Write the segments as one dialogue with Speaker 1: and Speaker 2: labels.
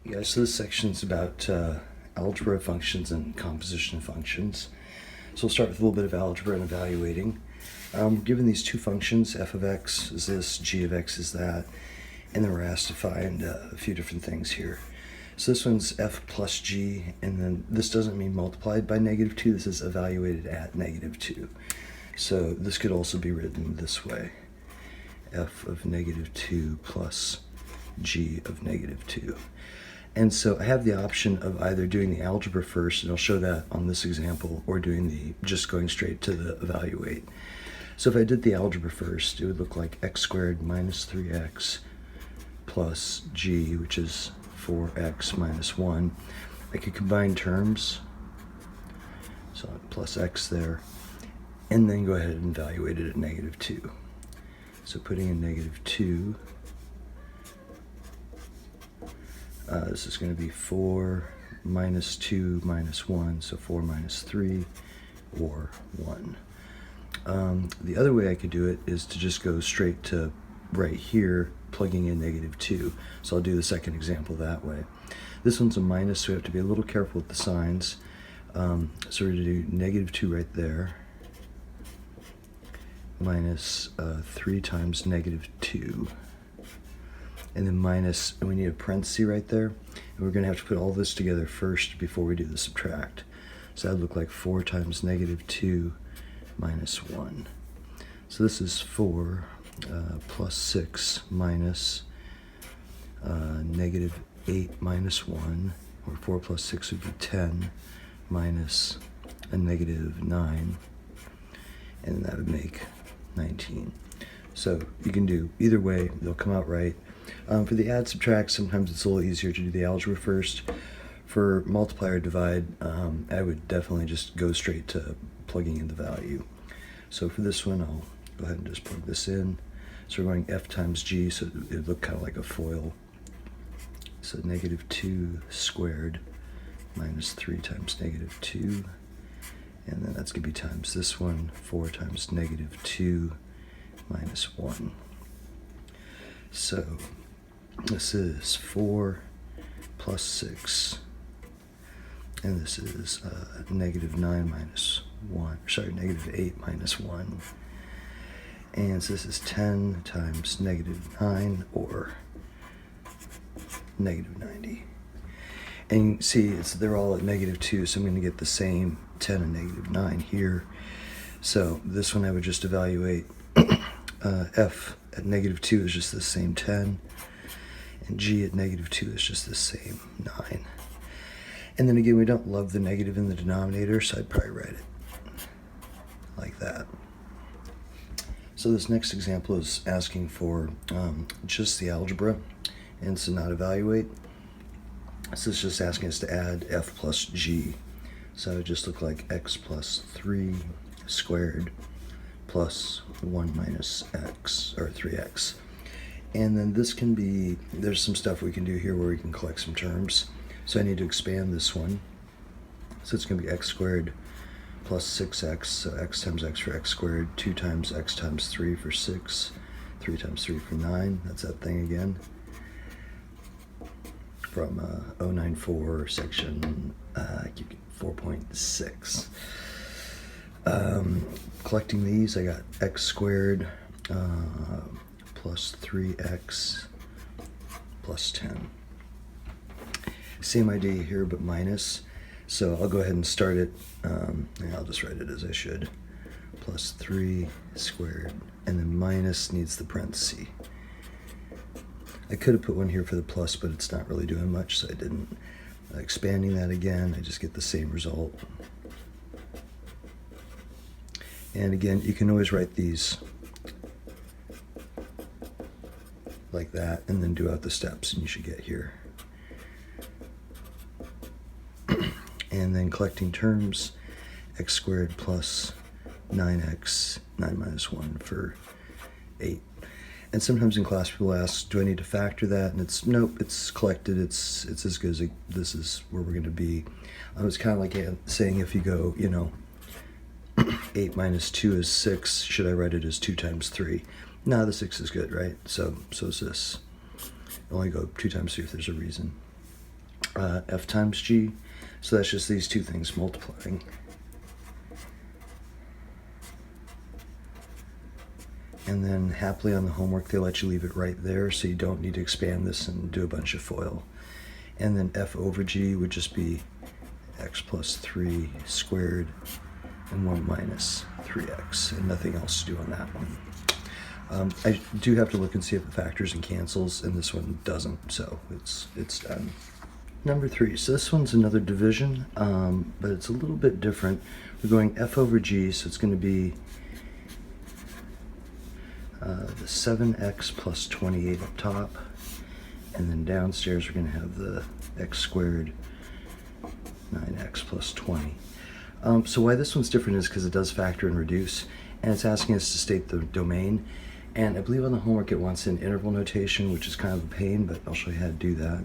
Speaker 1: Yeah, so this section's about algebra functions and composition functions. So we'll start with a little bit of algebra and evaluating. Given these two functions, f of x is this, g of x is that, and then we're asked to find a few different things here. So this one's f plus g, and then this doesn't mean multiplied by -2, this is evaluated at -2. So this could also be written this way, f of -2 plus g of -2. And so I have the option of either doing the algebra first, and I'll show that on this example, or doing just going straight to the evaluate. So if I did the algebra first, it would look like x squared minus 3x plus g, which is 4x minus 1. I could combine terms, so plus x there, and then go ahead and evaluate it at -2. So putting in -2, this is going to be 4 minus 2 minus 1, so 4 minus 3, or 1. The other way I could do it is to just go straight to right here, plugging in -2. So I'll do the second example that way. This one's a minus, so we have to be a little careful with the signs. So we're going to do -2 right there, minus 3 times -2. And then minus, and we need a parenthesis right there. And we're going to have to put all this together first before we do the subtract. So that would look like 4 times -2 minus 1. So this is 4 plus 6 minus -8 minus 1, or 4 plus 6 would be 10 minus a -9, and that would make 19. So you can do either way, they'll come out right. For the add subtract, sometimes it's a little easier to do the algebra first. For multiply or divide, I would definitely just go straight to plugging in the value. So for this one, I'll go ahead and just plug this in. So we're going f times g, so it would look kind of like a FOIL. So -2 squared minus 3 times -2. And then that's going to be times this one, 4 times -2 minus 1. So this is 4 plus 6, and this is -9 minus 1, sorry, -8 minus 1. And so this is 10 times -9, or -90. And you can see they're all at -2, so I'm going to get the same 10 and -9 here. So this one I would just evaluate. F at -2 is just the same 10, and g at -2 is just the same 9. And then again, we don't love the negative in the denominator, so I'd probably write it like that. So this next example is asking for just the algebra, and so not evaluate. So it's just asking us to add f plus g. So it would just look like x plus 3 squared plus 1 minus x, or 3x. And then this can be, there's some stuff we can do here where we can collect some terms. So I need to expand this one. So it's going to be x squared plus 6x, so x times x for x squared, 2 times x times 3 for 6, 3 times 3 for 9, that's that thing again. From 094 section 4.6. Collecting these, I got x squared plus 3x plus 10. Same idea here, but minus. So I'll go ahead and start it, and I'll just write it as I should. Plus 3 squared, and then minus needs the parenthesis. I could have put one here for the plus, but it's not really doing much, so I didn't. Expanding that again, I just get the same result. And again, you can always write these like that, and then do out the steps, and you should get here. And then collecting terms, x squared plus 9x, 9 minus 1 for 8. And sometimes in class people ask, do I need to factor that? And it's, nope, it's collected, it's as good as this is where we're going to be. It's kind of like saying if you go, 8 minus 2 is 6, should I write it as 2 times 3? No, the 6 is good, right? So is this. Only go 2 times 3 if there's a reason. f times g. So that's just these two things multiplying. And then happily on the homework, they let you leave it right there, so you don't need to expand this and do a bunch of FOIL. And then f over g would just be x plus 3 squared and 1 minus 3x, and nothing else to do on that one. I do have to look and see if it factors and cancels, and this one doesn't, so it's done. Number 3, so this one's another division, but it's a little bit different. We're going f over g, so it's going to be the 7x plus 28 up top, and then downstairs we're going to have the x squared 9x plus 20. So why this one's different is because it does factor and reduce, and it's asking us to state the domain. And I believe on the homework it wants an interval notation, which is kind of a pain, but I'll show you how to do that.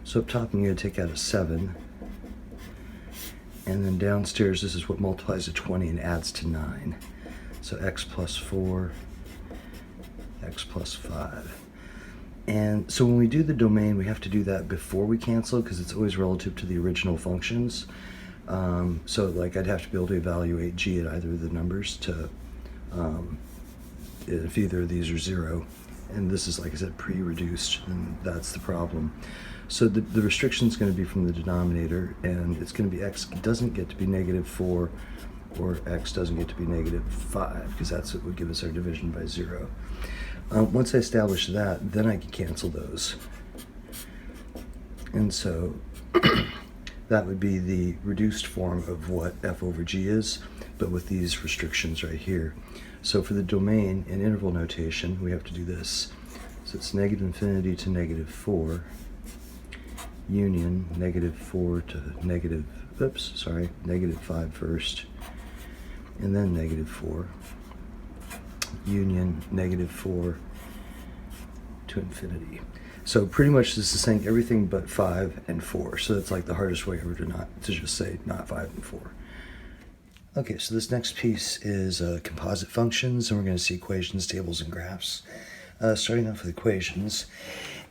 Speaker 1: So up top I'm going to take out a 7, and then downstairs this is what multiplies to 20 and adds to 9. So x plus 4, x plus 5. And so when we do the domain, we have to do that before we cancel, because it's always relative to the original functions. So like I'd have to be able to evaluate g at either of the numbers to, if either of these are 0. And this is, like I said, pre-reduced, and that's the problem. So the restriction is going to be from the denominator, and it's going to be x doesn't get to be -4, or x doesn't get to be -5, because that's what would give us our division by 0. Once I establish that, then I can cancel those. And so that would be the reduced form of what f over g is, but with these restrictions right here. So for the domain in interval notation, we have to do this. So it's -infinity to -4, union -4 to -5 first, and then -4, union -4 to infinity. So pretty much this is saying everything but 5 and 4. So that's like the hardest way ever to just say not 5 and 4. Okay, so this next piece is composite functions, and we're going to see equations, tables, and graphs. Starting off with equations.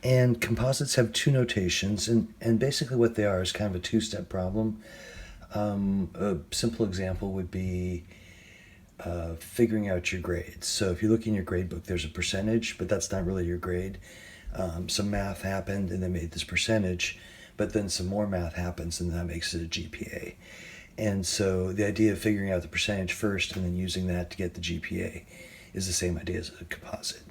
Speaker 1: And composites have two notations, and basically what they are is kind of a two-step problem. A simple example would be figuring out your grades. So if you look in your grade book, there's a percentage, but that's not really your grade. Some math happened and they made this percentage, but then some more math happens and that makes it a GPA. And so the idea of figuring out the percentage first and then using that to get the GPA is the same idea as a composite.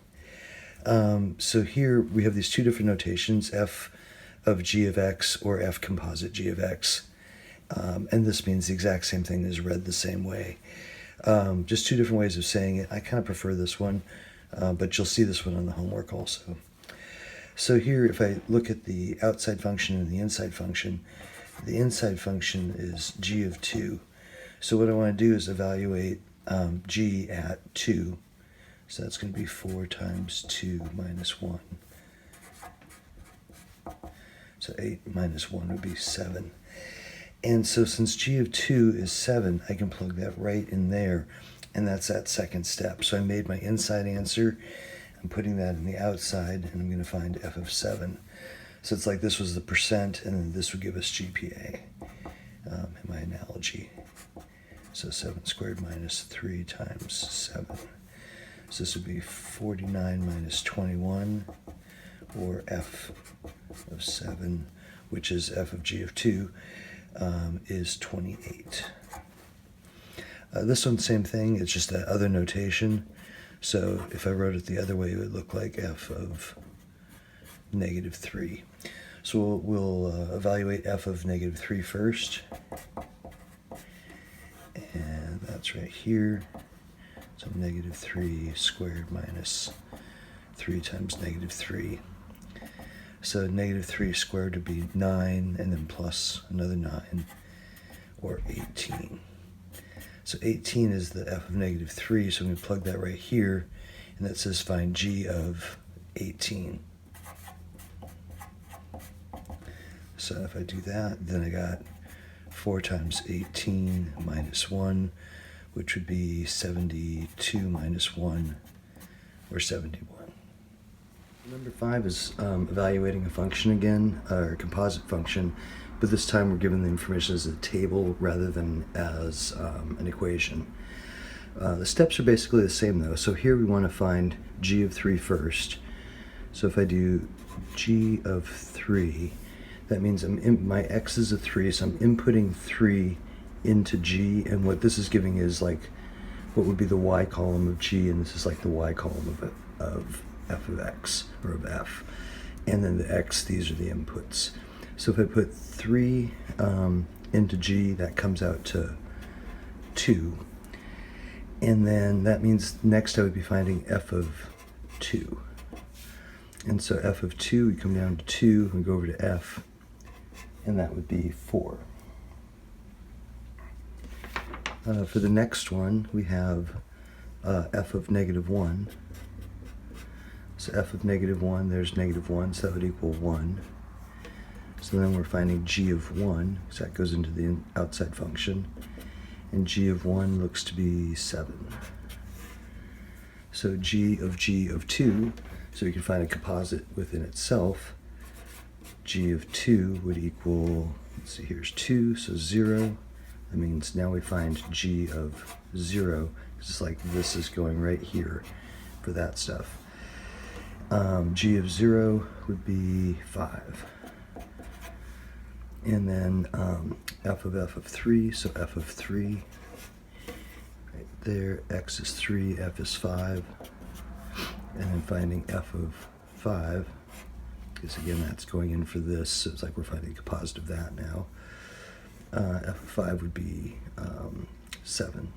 Speaker 1: So here we have these two different notations, f of g of x or f composite g of x. And this means the exact same thing, is read the same way. Just two different ways of saying it. I kind of prefer this one, but you'll see this one on the homework also. So here, if I look at the outside function and the inside function, the inside function is g of 2. So what I want to do is evaluate g at 2. So that's going to be 4 times 2 minus 1. So 8 minus 1 would be 7. And so since g of 2 is 7, I can plug that right in there, and that's that second step. So I made my inside answer. I'm putting that in the outside, and I'm going to find f of 7. So it's like this was the percent, and then this would give us GPA in my analogy. So 7 squared minus 3 times 7. So this would be 49 minus 21, or f of 7, which is f of g of 2, is 28. This one, same thing, it's just that other notation. So if I wrote it the other way, it would look like f of -3. So we'll evaluate f of -3 first. And that's right here. So -3 squared minus 3 times -3. So -3 squared would be 9, and then plus another 9, or 18. So 18 is the f of -3, so I'm going to plug that right here, and that says find g of 18. So if I do that, then I got 4 times 18 minus 1, which would be 72 minus 1, or 71. Number 5 is evaluating a function again, or a composite function, but this time we're given the information as a table rather than as an equation. The steps are basically the same though. So here we want to find g of 3 first. So if I do g of 3, that means my x is a 3, so I'm inputting 3 into g, and what this is giving is like what would be the y column of g, and this is like the y column of f of x, or of f. And then the x, these are the inputs. So if I put 3 into g, that comes out to 2. And then that means next I would be finding f of 2. And so f of 2, we come down to 2, we go over to f, and that would be 4. For the next one, we have f of negative 1. So f of negative 1, there's negative 1, so that would equal 1. So then we're finding g of 1, so that goes into the outside function. And g of 1 looks to be 7. So g of 2, so we can find a composite within itself. G of 2 would equal, let's see, here's 2, so 0. That means now we find g of 0. It's just like this is going right here for that stuff. G of 0 would be 5. And then f of 3, so f of 3, right there, x is 3, f is 5. And then finding f of 5, because again that's going in for this, so it's like we're finding a composite of that now. F of 5 would be 7.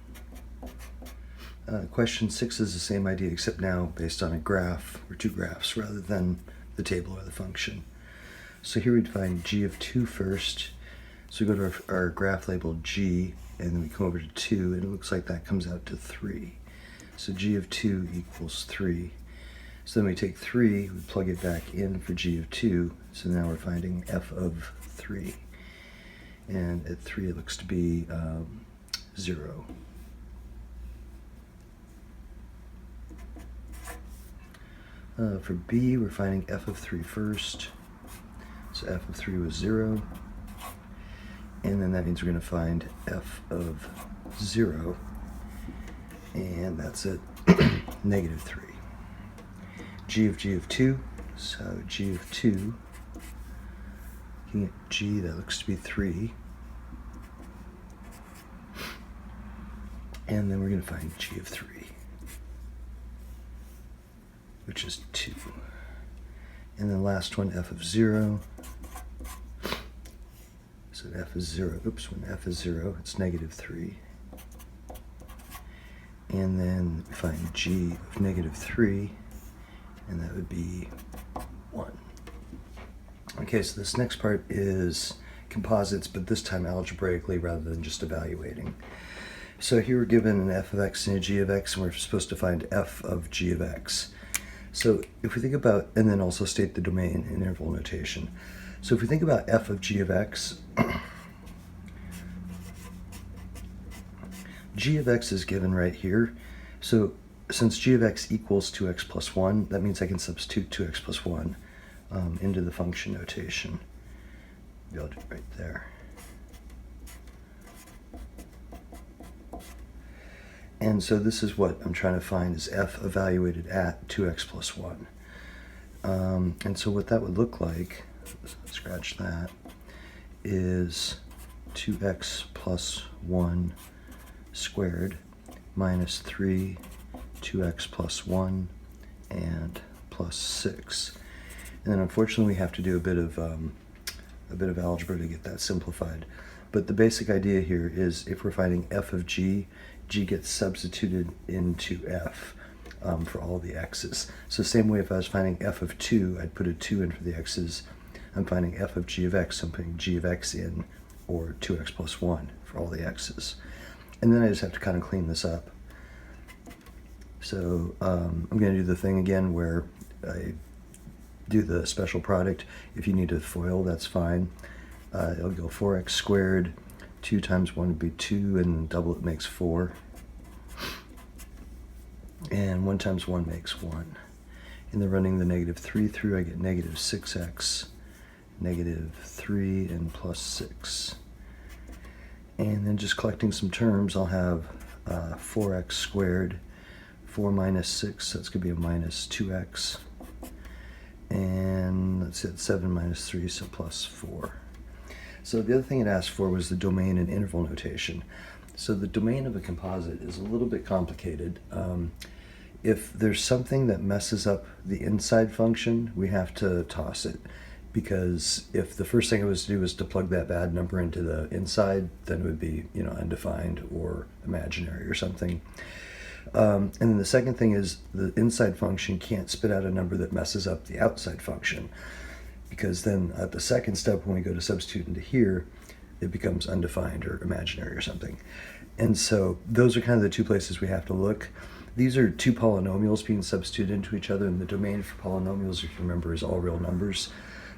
Speaker 1: Question 6 is the same idea, except now based on a graph, or 2 graphs, rather than the table or the function. So here we'd find g of 2 first. So we go to our graph labeled g, and then we come over to 2, and it looks like that comes out to 3. So g of 2 equals 3. So then we take 3, we plug it back in for g of 2, so now we're finding f of 3. And at 3 it looks to be 0. For b, we're finding f of 3 first. So f of 3 was 0. And then that means we're going to find f of 0. And that's at negative 3. G of 2. So g of 2, looking at g, that looks to be 3. And then we're going to find g of 3, which is 2. And then last one, f of 0. So f is 0. Oops, when f is 0, it's negative 3. And then we find g of negative 3, and that would be 1. Okay, so this next part is composites, but this time algebraically rather than just evaluating. So here we're given an f of x and a g of x, and we're supposed to find f of g of x. So if we think about, and then also state the domain in interval notation. So if we think about f of g of x, g of x is given right here. So since g of x equals 2x plus 1, that means I can substitute 2x plus 1 into the function notation. Maybe I'll do it right there. And so this is what I'm trying to find, is f evaluated at 2x plus 1. And so what that would look like, scratch that, is 2x plus 1 squared minus 3, 2x plus 1, and plus 6. And then unfortunately we have to do a bit of algebra to get that simplified. But the basic idea here is if we're finding f of g, g gets substituted into f for all the x's. So same way if I was finding f of 2, I'd put a 2 in for the x's. I'm finding f of g of x, so I'm putting g of x in, or 2x plus 1 for all the x's. And then I just have to kind of clean this up. So I'm going to do the thing again where I do the special product. If you need a FOIL, that's fine. It'll go 4x squared, 2 times 1 would be 2, and double it makes 4. And 1 times 1 makes 1. and then running the -3 through, I get -6x, -3, and +6. And then just collecting some terms, I'll have 4x squared, 4 minus 6, that's going to be a -2x. And let's hit 7 minus 3, so +4. So the other thing it asked for was the domain and interval notation. So the domain of a composite is a little bit complicated. If there's something that messes up the inside function, we have to toss it. Because if the first thing I was to do was to plug that bad number into the inside, then it would be, undefined or imaginary or something. And then the second thing is the inside function can't spit out a number that messes up the outside function, because then at the second step, when we go to substitute into here, it becomes undefined or imaginary or something. And so those are kind of the two places we have to look. These are two polynomials being substituted into each other, and the domain for polynomials, if you remember, is all real numbers.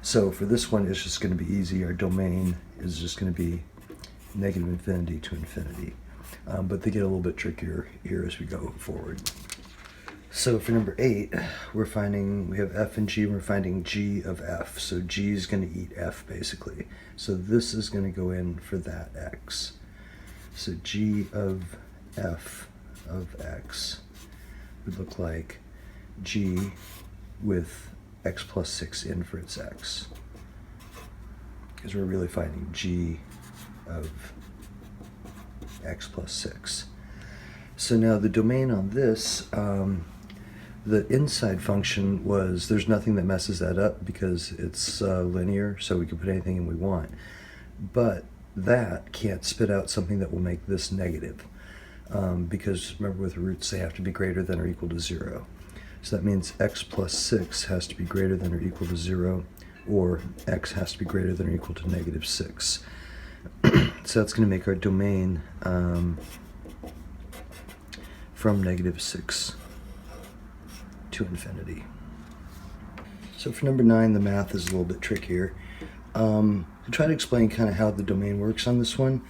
Speaker 1: So for this one, it's just going to be easy. Our domain is just going to be -infinity to infinity. But they get a little bit trickier here as we go forward. So for number 8, we have f and g, and we're finding g of f. So g is going to eat f, basically. So this is going to go in for that x. So g of f of x would look like g with x plus 6 in for its x. Because we're really finding g of x plus 6. So now the domain on this, the inside function was, there's nothing that messes that up because it's linear, so we can put anything in we want. But that can't spit out something that will make this negative. Because remember, with roots, they have to be greater than or equal to 0. So that means x plus 6 has to be greater than or equal to 0, or x has to be greater than or equal to -6. So that's going to make our domain from -6 to infinity. So for number 9, the math is a little bit trickier. To try to explain kind of how the domain works on this one,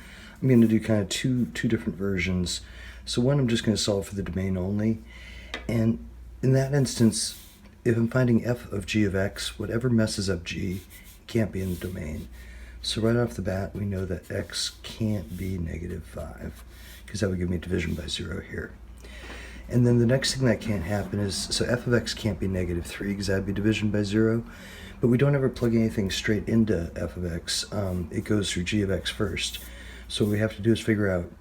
Speaker 1: I'm going to do kind of two different versions. So one, I'm just going to solve for the domain only. And in that instance, if I'm finding f of g of x, whatever messes up g can't be in the domain. So right off the bat, we know that x can't be -5, because that would give me division by 0 here. And then the next thing that can't happen is, so f of x can't be -3, because that would be division by 0. But we don't ever plug anything straight into f of x. It goes through g of x first. So what we have to do is figure out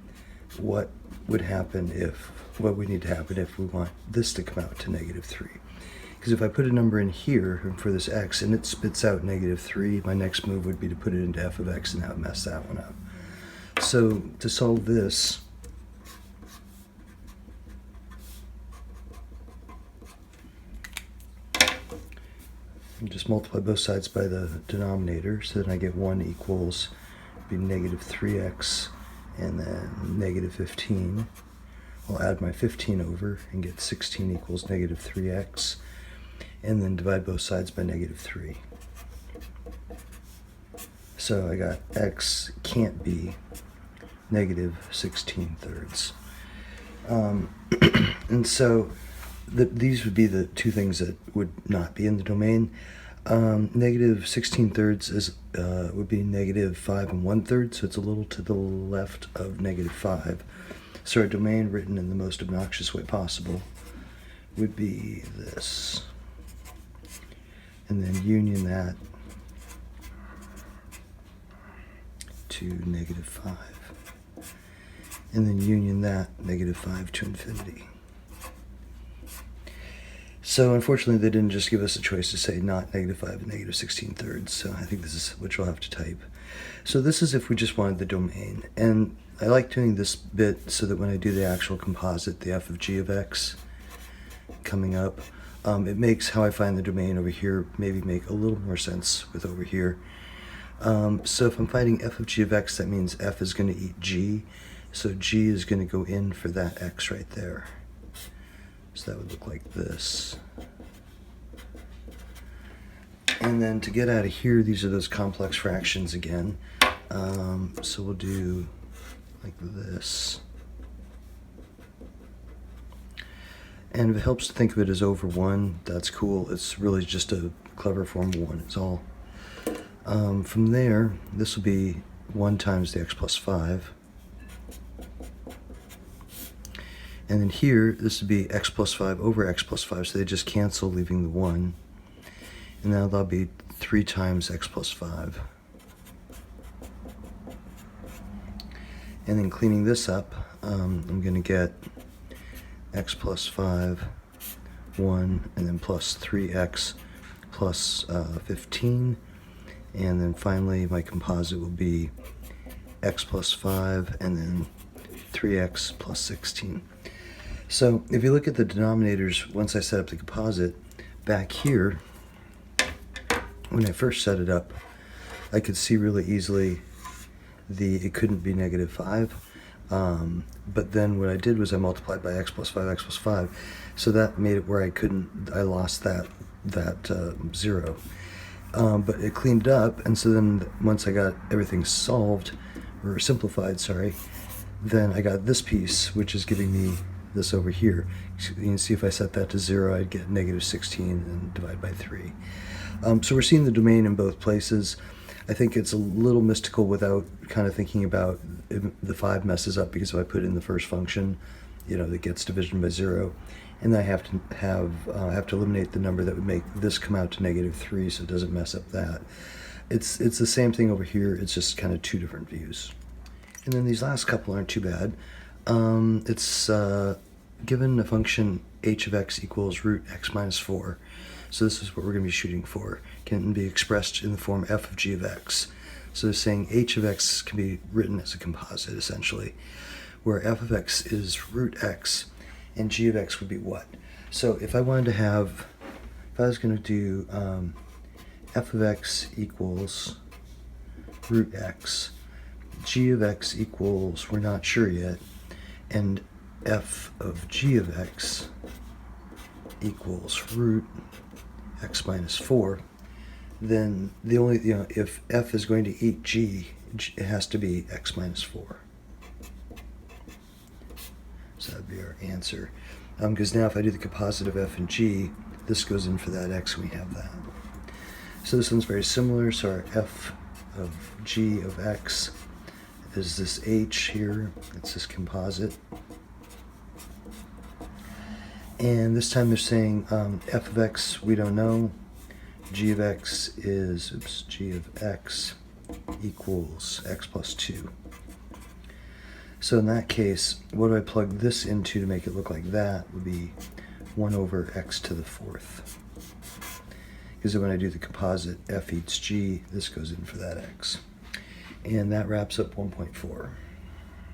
Speaker 1: what would happen what we need to happen if we want this to come out to -3. Because if I put a number in here for this x and it spits out -3, my next move would be to put it into f of x, and that would mess that one up. So to solve this, just multiply both sides by the denominator, so then I get 1 equals be -3x and then -15. I'll add my 15 over and get 16 equals -3x, and then divide both sides by -3. So I got x can't be -16/3. And so these would be the two things that would not be in the domain. -16/3 is would be -5 1/3, so it's a little to the left of -5. So our domain, written in the most obnoxious way possible, would be this. And then union that to -5. And then union that, -5 to infinity. So unfortunately, they didn't just give us a choice to say not -5 and -16/3, so I think this is what you'll have to type. So this is if we just wanted the domain. And I like doing this bit so that when I do the actual composite, the f of g of x coming up, it makes how I find the domain over here maybe make a little more sense with over here. So if I'm finding f of g of x, that means f is going to eat g, so g is going to go in for that x right there. So that would look like this. And then to get out of here, these are those complex fractions again. So we'll do like this. And if it helps to think of it as over 1, that's cool. It's really just a clever form of 1, it's all. From there, this will be 1 times the x plus 5. And then here, this would be x plus 5 over x plus 5, so they just cancel, leaving the 1. And now that'll be 3 times x plus 5. And then cleaning this up, I'm going to get x plus 5, 1, and then plus 3x plus 15. And then finally, my composite will be x plus 5, and then 3x plus 16. So if you look at the denominators, once I set up the composite, back here, when I first set it up, I could see really easily it couldn't be negative 5. But then what I did was I multiplied by x plus 5, so that made it where I lost that 0. But it cleaned it up, and so then once I got everything solved, or simplified, sorry, then I got this piece, which is giving me this over here. You can see if I set that to 0, I'd get negative 16 and divide by 3. So we're seeing the domain in both places. I think it's a little mystical without kind of thinking about the 5 messes up, because if I put in the first function, that gets division by 0, and I have to eliminate the number that would make this come out to negative 3, so it doesn't mess up that. It's the same thing over here. It's just kind of 2 different views. And then these last couple aren't too bad. It's given a function h of x equals root x minus 4. So this is what we're going to be shooting for. Can be expressed in the form f of g of x. So they're saying h of x can be written as a composite, essentially, where f of x is root x, and g of x would be what? So if I wanted to have, if I was going to do f of x equals root x, g of x equals, we're not sure yet, and f of g of x equals root x minus 4, then the only, if f is going to eat g, it has to be x minus 4. So that'd be our answer. Because now if I do the composite of f and g, this goes in for that x, and we have that. So this one's very similar. So our f of g of x is this h here. It's this composite. And this time they're saying f of x we don't know. G of x is, g of x equals x plus 2. So in that case, what do I plug this into to make it look like that? Would be 1 over x to the 4th. Because when I do the composite f eats g, this goes in for that x. And that wraps up 1.4.